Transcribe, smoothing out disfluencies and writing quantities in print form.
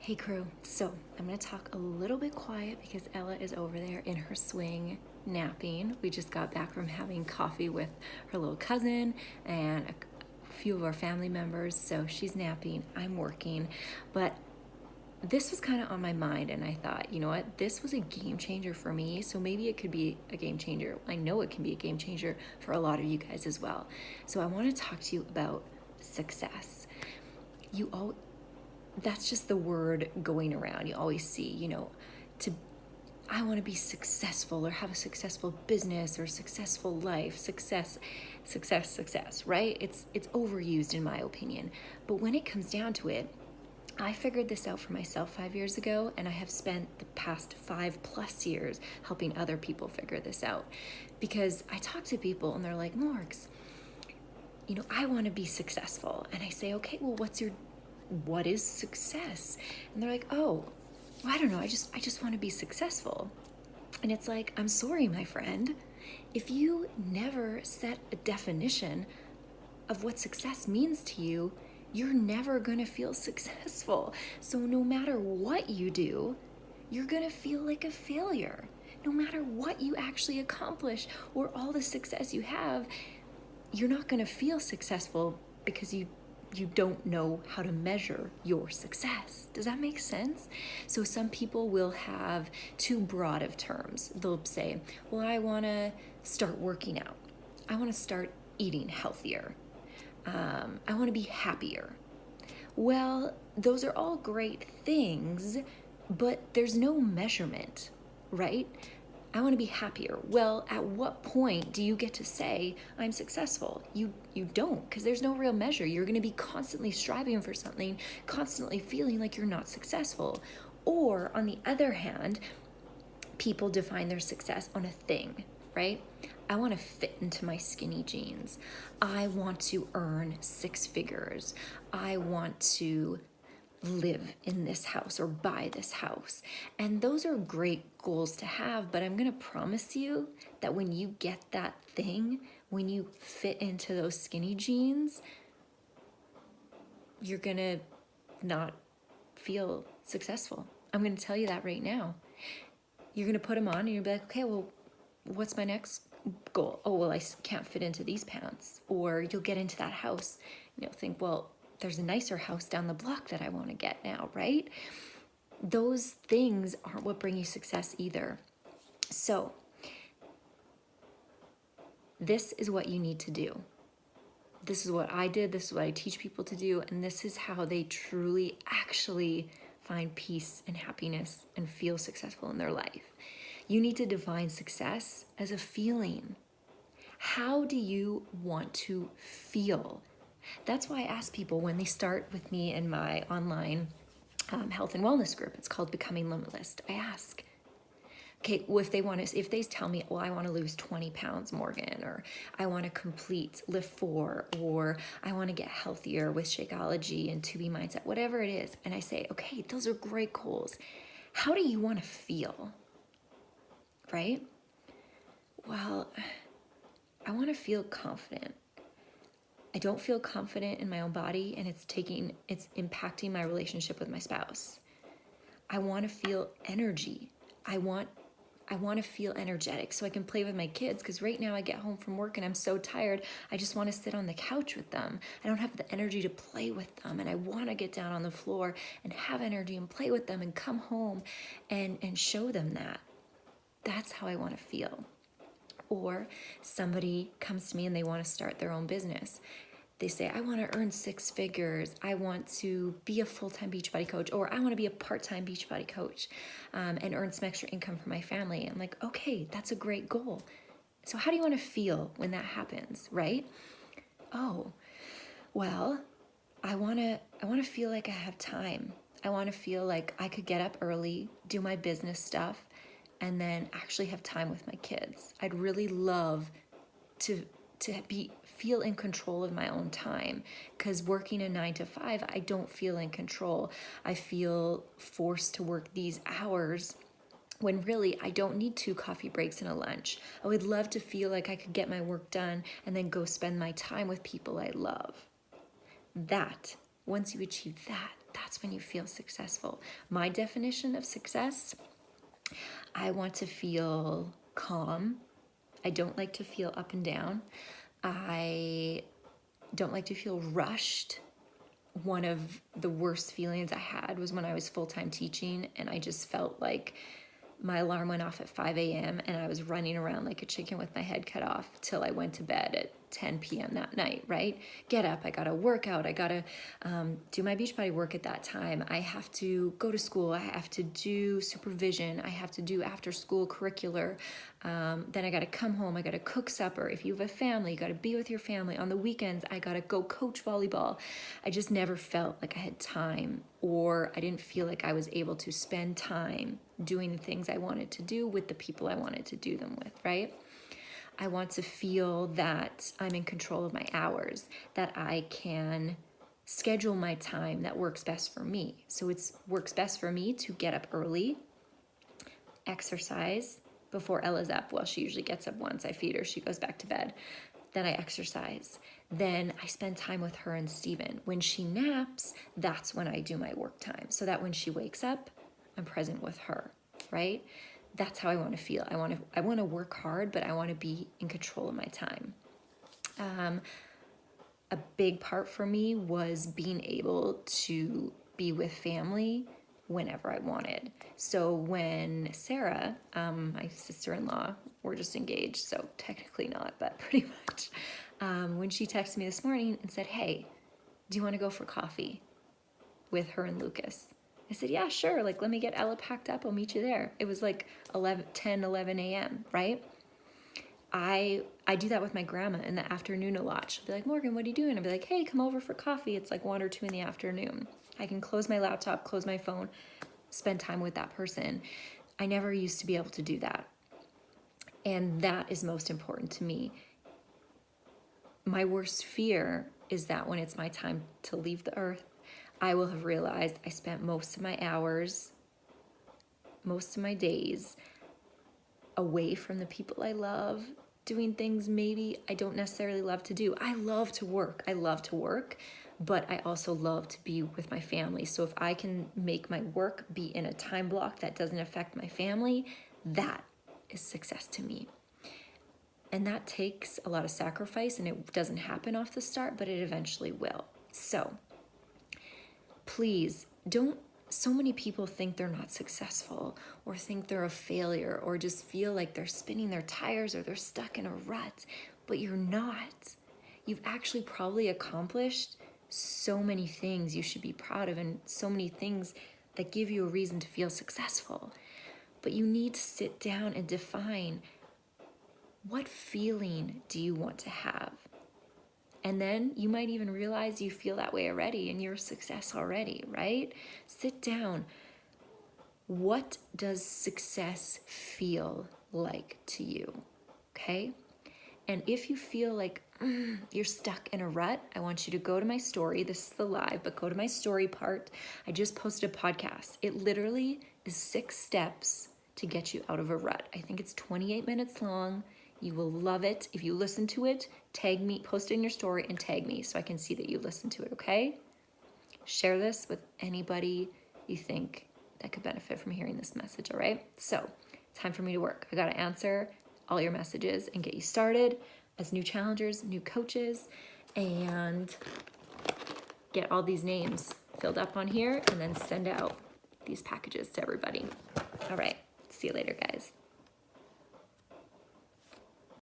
Hey crew, so I'm gonna talk a little bit quiet because Ella is over there in her swing napping. We just got back from having coffee with her little cousin and a few of our family members, so she's napping, I'm working. But this was kind of on my mind, and I thought, you know what, this was a game changer for me, so maybe it could be a game changer. I know it can be a game changer for a lot of you guys as well. So I want to talk to you about success. You all That's just the word going around. You always see, to I want to be successful or have a successful business or successful life. Success, right? It's overused in my opinion. But when it comes down to it, I figured this out for myself 5 years ago, and I have spent the past 5+ years helping other people figure this out. Because I talk to people and they're like, Morgs, I want to be successful. And I say, okay, well, what is success? And they're like, oh, well, I don't know. I just want to be successful. And it's like, I'm sorry, my friend. If you never set a definition of what success means to you, you're never going to feel successful. So no matter what you do, you're going to feel like a failure. No matter what you actually accomplish or all the success you have, you're not going to feel successful because you don't know how to measure your success. Does that make sense? So some people will have too broad of terms. They'll say, well, I want to start working out. I want to start eating healthier. I want to be happier. Well, those are all great things, but there's no measurement, right? I want to be happier. Well, at what point do you get to say I'm successful? You don't, because there's no real measure. You're going to be constantly striving for something, constantly feeling like you're not successful. Or on the other hand, people define their success on a thing, right? I want to fit into my skinny jeans. I want to earn 6 figures. I want to live in this house or buy this house. And those are great goals to have, but I'm going to promise you that when you get that thing, when you fit into those skinny jeans, you're going to not feel successful. I'm going to tell you that right now. You're going to put them on and you'll be like, okay, well, what's my next goal? Oh, well, I can't fit into these pants. Or you'll get into that house and you'll think, well, there's a nicer house down the block that I want to get now, right? Those things aren't what bring you success either. So this is what you need to do. This is what I did. This is what I teach people to do. And this is how they truly actually find peace and happiness and feel successful in their life. You need to define success as a feeling. How do you want to feel? That's why I ask people when they start with me in my online health and wellness group. It's called Becoming Limitless. I ask, okay, well, if they tell me, well, I want to lose 20 pounds, Morgan, or I want to complete Lift 4, or I want to get healthier with Shakeology and 2B Mindset, whatever it is. And I say, okay, those are great goals. How do you want to feel? Right? Well, I want to feel confident. I don't feel confident in my own body, and it's impacting my relationship with my spouse. I want to feel energy. I want to feel energetic so I can play with my kids, because right now I get home from work and I'm so tired. I just want to sit on the couch with them. I don't have the energy to play with them, and I want to get down on the floor and have energy and play with them and come home and show them that. That's how I want to feel. Or somebody comes to me and they want to start their own business. They say, I want to earn 6 figures. I want to be a full-time Beachbody coach, or I want to be a part-time Beachbody coach and earn some extra income for my family. I'm like, okay, that's a great goal. So how do you want to feel when that happens, right? Oh, well, I want to feel like I have time. I want to feel like I could get up early, do my business stuff, and then actually have time with my kids. I'd really love to feel in control of my own time, because working a 9 to 5, I don't feel in control. I feel forced to work these hours when really I don't need 2 coffee breaks and a lunch. I would love to feel like I could get my work done and then go spend my time with people I love. Once you achieve that, that's when you feel successful. My definition of success, I want to feel calm. I don't like to feel up and down. I don't like to feel rushed. One of the worst feelings I had was when I was full-time teaching, and I just felt like my alarm went off at 5 a.m. and I was running around like a chicken with my head cut off till I went to bed at 10 p.m. that night, right? Get up, I gotta work out, I gotta do my Beachbody work at that time. I have to go to school, I have to do supervision, I have to do after school curricular. Then I gotta come home, I gotta cook supper. If you have a family, you gotta be with your family. On the weekends, I gotta go coach volleyball. I just never felt like I had time, or I didn't feel like I was able to spend time doing the things I wanted to do with the people I wanted to do them with, right? I want to feel that I'm in control of my hours, that I can schedule my time that works best for me. So it works best for me to get up early, exercise before Ella's up. Well, she usually gets up once I feed her, she goes back to bed. Then I exercise. Then I spend time with her and Steven. When she naps, that's when I do my work time, so that when she wakes up, I'm present with her, right? That's how I want to feel. I want to work hard, but I want to be in control of my time. A big part for me was being able to be with family whenever I wanted. So when Sarah, my sister-in-law, we're just engaged, so technically not, but pretty much, when she texted me this morning and said, hey, do you want to go for coffee with her and Lucas? I said, yeah, sure. Like, let me get Ella packed up. I'll meet you there. It was like 10, 11 a.m., right? I do that with my grandma in the afternoon a lot. She'll be like, Morgan, what are you doing? I'll be like, hey, come over for coffee. It's like 1 or 2 in the afternoon. I can close my laptop, close my phone, spend time with that person. I never used to be able to do that. And that is most important to me. My worst fear is that when it's my time to leave the earth, I will have realized I spent most of my hours, most of my days away from the people I love, doing things maybe I don't necessarily love to do. I love to work, but I also love to be with my family. So if I can make my work be in a time block that doesn't affect my family, that is success to me. And that takes a lot of sacrifice, and it doesn't happen off the start, but it eventually will. So please don't. So many people think they're not successful, or think they're a failure, or just feel like they're spinning their tires or they're stuck in a rut, but you're not. You've actually probably accomplished so many things you should be proud of, and so many things that give you a reason to feel successful. But you need to sit down and define, what feeling do you want to have? And then you might even realize you feel that way already and you're a success already, right? Sit down. What does success feel like to you? Okay? And if you feel like you're stuck in a rut, I want you to go to my story. This is the live, but go to my story part. I just posted a podcast. It literally is 6 steps to get you out of a rut. I think it's 28 minutes long. You will love it. If you listen to it, tag me, post it in your story and tag me so I can see that you listened to it, okay? Share this with anybody you think that could benefit from hearing this message, all right? So, time for me to work. I got to answer all your messages and get you started as new challengers, new coaches, and get all these names filled up on here and then send out these packages to everybody. All right. See you later, guys.